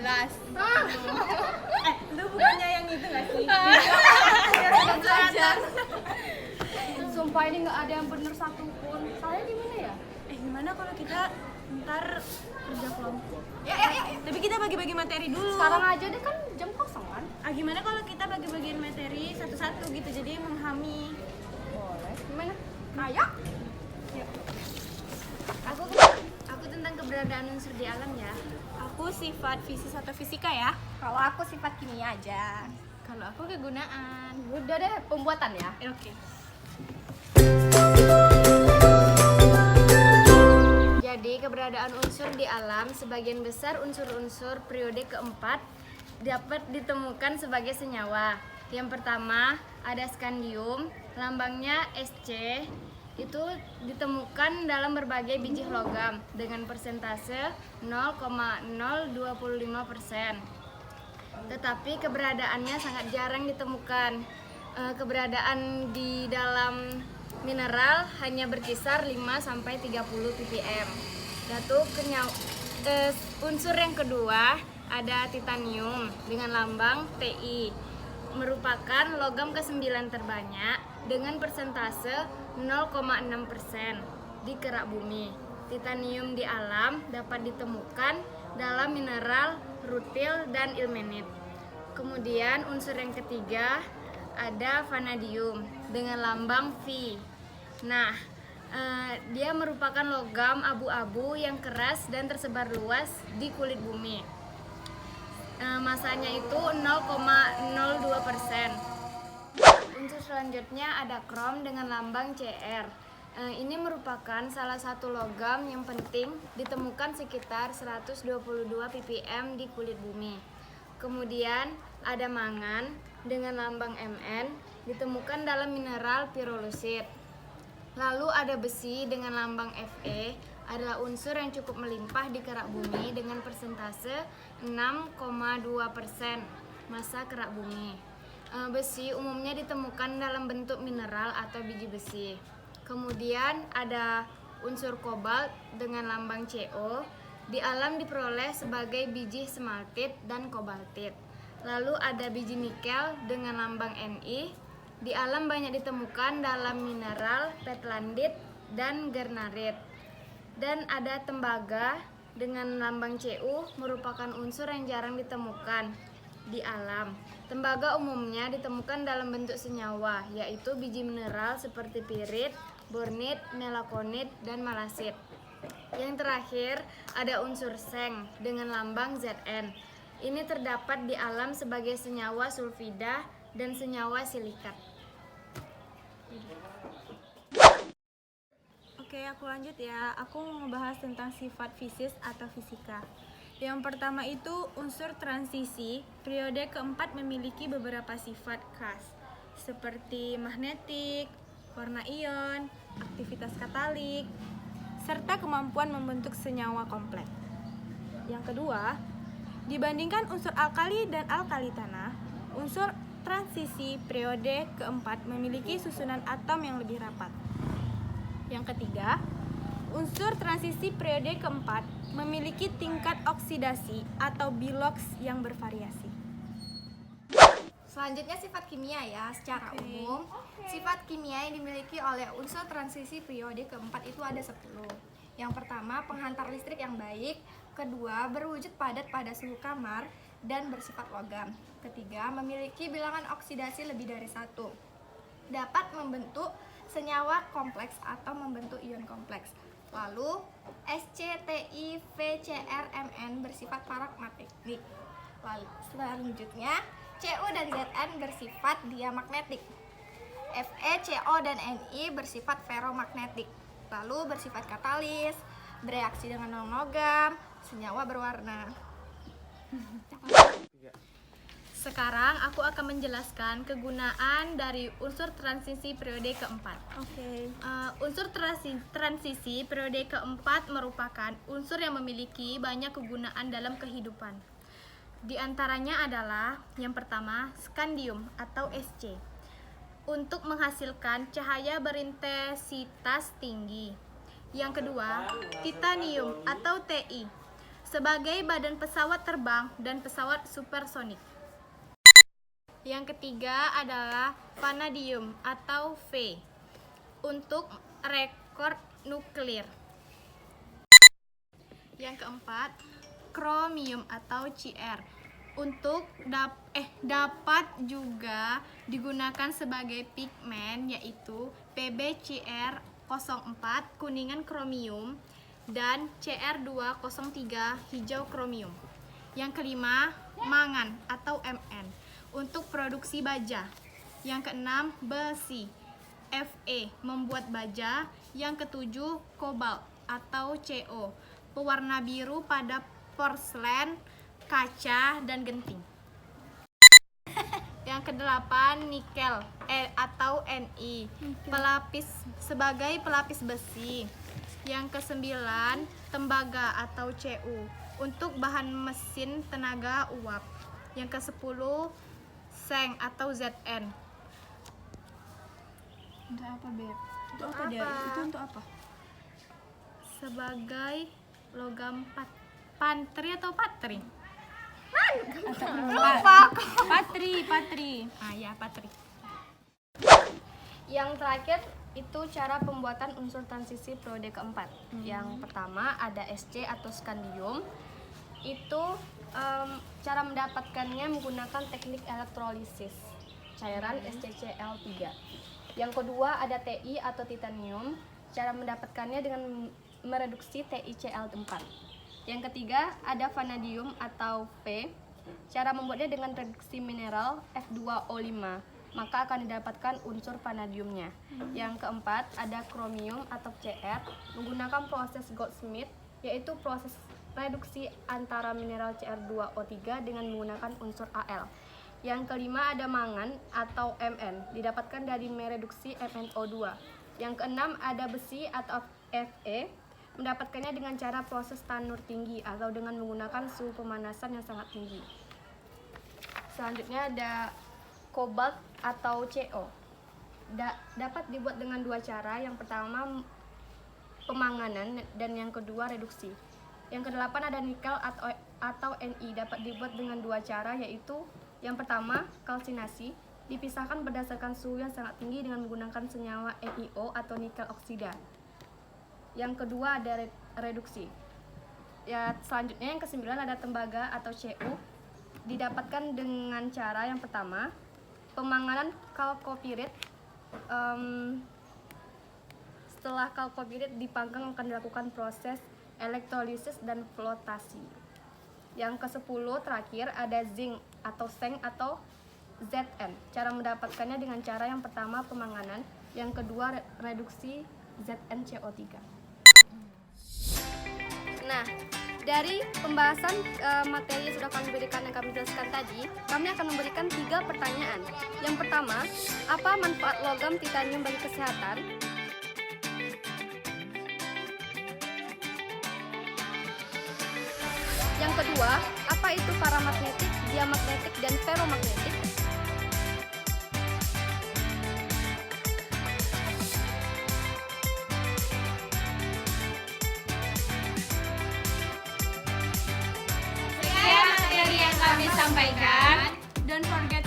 jelas. Lu bukannya yang itu nggak sih? Belajar. Sumpah ini nggak ada yang bener satu pun. Saya gimana ya? Gimana kalau kita ntar kerja kelompok? Ya. Tapi kita bagi-bagi materi dulu. Sekarang aja deh kan jam kosong kan? Gimana kalau kita bagi-bagian materi satu-satu gitu, jadi memahami. Boleh. Gimana? Ayo. Aku tentang keberadaan unsur di alam ya. Aku sifat fisis atau fisika ya. Kalau aku sifat kimia aja. Kalau aku kegunaan. Udah deh pembuatan ya. Oke. Jadi keberadaan unsur di alam, sebagian besar unsur-unsur periode keempat dapat ditemukan sebagai senyawa. Yang pertama ada skandium, lambangnya Sc. Itu ditemukan dalam berbagai biji logam dengan persentase 0,025%. Tetapi keberadaannya sangat jarang ditemukan. Keberadaan di dalam mineral hanya berkisar 5-30 ppm. Unsur yang kedua ada titanium dengan lambang Ti, merupakan logam ke-9 terbanyak dengan persentase 0,6% di kerak bumi. Titanium di alam dapat ditemukan dalam mineral rutil dan ilmenit. Kemudian unsur yang ketiga ada vanadium dengan lambang V. Nah, dia merupakan logam abu-abu yang keras dan tersebar luas di kulit bumi. Masanya itu 0,02%. Unsur selanjutnya ada krom dengan lambang Cr. Ini merupakan salah satu logam yang penting, ditemukan sekitar 122 ppm di kulit bumi. Kemudian ada mangan dengan lambang Mn, ditemukan dalam mineral pirolusit. Lalu ada besi dengan lambang Fe, adalah unsur yang cukup melimpah di kerak bumi dengan persentase 6,2% massa kerak bumi. Besi umumnya ditemukan dalam bentuk mineral atau biji besi. Kemudian ada unsur kobalt dengan lambang Co. Di alam diperoleh sebagai biji smaltit dan kobaltit. Lalu ada biji nikel dengan lambang Ni. Di alam banyak ditemukan dalam mineral petlandit dan gernarit. Dan ada tembaga dengan lambang Cu, merupakan unsur yang jarang ditemukan di alam. Tembaga umumnya ditemukan dalam bentuk senyawa, yaitu biji mineral seperti pirit, bornit, melakonit, dan malasit. Yang terakhir ada unsur seng dengan lambang Zn. Ini terdapat di alam sebagai senyawa sulfida dan senyawa silikat. Oke, aku lanjut ya. Aku mau ngebahas tentang sifat fisis atau fisika. Yang pertama itu unsur transisi. Periode keempat memiliki beberapa sifat khas, seperti magnetik, warna ion, aktivitas katalik, serta kemampuan membentuk senyawa kompleks. Yang kedua, dibandingkan unsur alkali dan alkali tanah, unsur transisi periode keempat memiliki susunan atom yang lebih rapat. Yang ketiga, unsur transisi periode keempat memiliki tingkat oksidasi atau bilox yang bervariasi. Selanjutnya sifat kimia ya. Secara umum, sifat kimia yang dimiliki oleh unsur transisi periode keempat itu ada 10. Yang pertama, penghantar listrik yang baik. Kedua, berwujud padat pada suhu kamar dan bersifat logam. Ketiga, memiliki bilangan oksidasi lebih dari 1. Dapat membentuk senyawa kompleks atau membentuk ion kompleks. Lalu SCTIVCrMn bersifat paramagnetik. Lalu selanjutnya Cu dan Zn bersifat diamagnetik. Fe, Co dan Ni bersifat ferromagnetik. Lalu bersifat katalis, bereaksi dengan non-logam, senyawa berwarna. Sekarang aku akan menjelaskan kegunaan dari unsur transisi periode keempat. Unsur transisi periode keempat merupakan unsur yang memiliki banyak kegunaan dalam kehidupan. Di antaranya adalah yang pertama, skandium atau Sc, untuk menghasilkan cahaya berintensitas tinggi. Yang kedua, titanium atau Ti, sebagai badan pesawat terbang dan pesawat supersonik. Yang ketiga adalah vanadium atau V untuk rekor nuklir. Yang keempat, kromium atau Cr untuk dapat juga digunakan sebagai pigmen, yaitu PbCr04 kuningan kromium dan Cr203 hijau kromium. Yang kelima, mangan atau Mn untuk produksi baja. Yang keenam, besi Fe membuat baja. Yang ketujuh, kobalt atau Co pewarna biru pada porselen, kaca, dan genting. Yang kedelapan, nikel atau Ni sebagai pelapis besi. Yang kesembilan, tembaga atau Cu untuk bahan mesin tenaga uap. Yang kesepuluh, seng atau Zn. Untuk apa, Beb? Untuk apa dia? Itu untuk apa? Sebagai logam pantri atau patri? Lupa aku. Patri. Ya, patri. Yang terakhir itu cara pembuatan unsur transisi periode keempat. Yang pertama ada Sc atau skandium. Itu cara mendapatkannya menggunakan teknik elektrolisis cairan SCCl3. Yang kedua ada Ti atau titanium. Cara mendapatkannya dengan mereduksi TiCl4. Yang ketiga ada vanadium atau V. Cara membuatnya dengan reduksi mineral F2O5, maka akan didapatkan unsur vanadiumnya. Yang keempat ada kromium atau Cr menggunakan proses Goldsmith, yaitu proses reduksi antara mineral Cr2O3 dengan menggunakan unsur Al. Yang kelima ada mangan atau Mn, didapatkan dari mereduksi MnO2. Yang keenam ada besi atau Fe, mendapatkannya dengan cara proses tanur tinggi atau dengan menggunakan suhu pemanasan yang sangat tinggi. Selanjutnya ada kobalt atau Co. Dapat dibuat dengan dua cara. Yang pertama pemanganan dan yang kedua reduksi. Yang kedelapan ada nikel atau Ni, dapat dibuat dengan dua cara, yaitu yang pertama kalsinasi, dipisahkan berdasarkan suhu yang sangat tinggi dengan menggunakan senyawa NiO atau nikel oksida. Yang kedua ada reduksi. Ya, selanjutnya yang kesembilan ada tembaga atau Cu, didapatkan dengan cara yang pertama pemanganan kalkopirit. Setelah kalkopirit dipanggang akan dilakukan proses elektrolisis dan flotasi. Yang ke-10 terakhir ada zinc atau seng atau Zn. Cara mendapatkannya dengan cara yang pertama pemanganan, yang kedua reduksi ZnCO3. Nah, dari pembahasan materi yang sudah kami berikan yang kami jelaskan tadi, kami akan memberikan 3 pertanyaan. Yang pertama, apa manfaat logam titanium bagi kesehatan? Yang kedua, apa itu paramagnetik, diamagnetik, dan ferromagnetik? Sekian materi yang kami sampaikan. Don't forget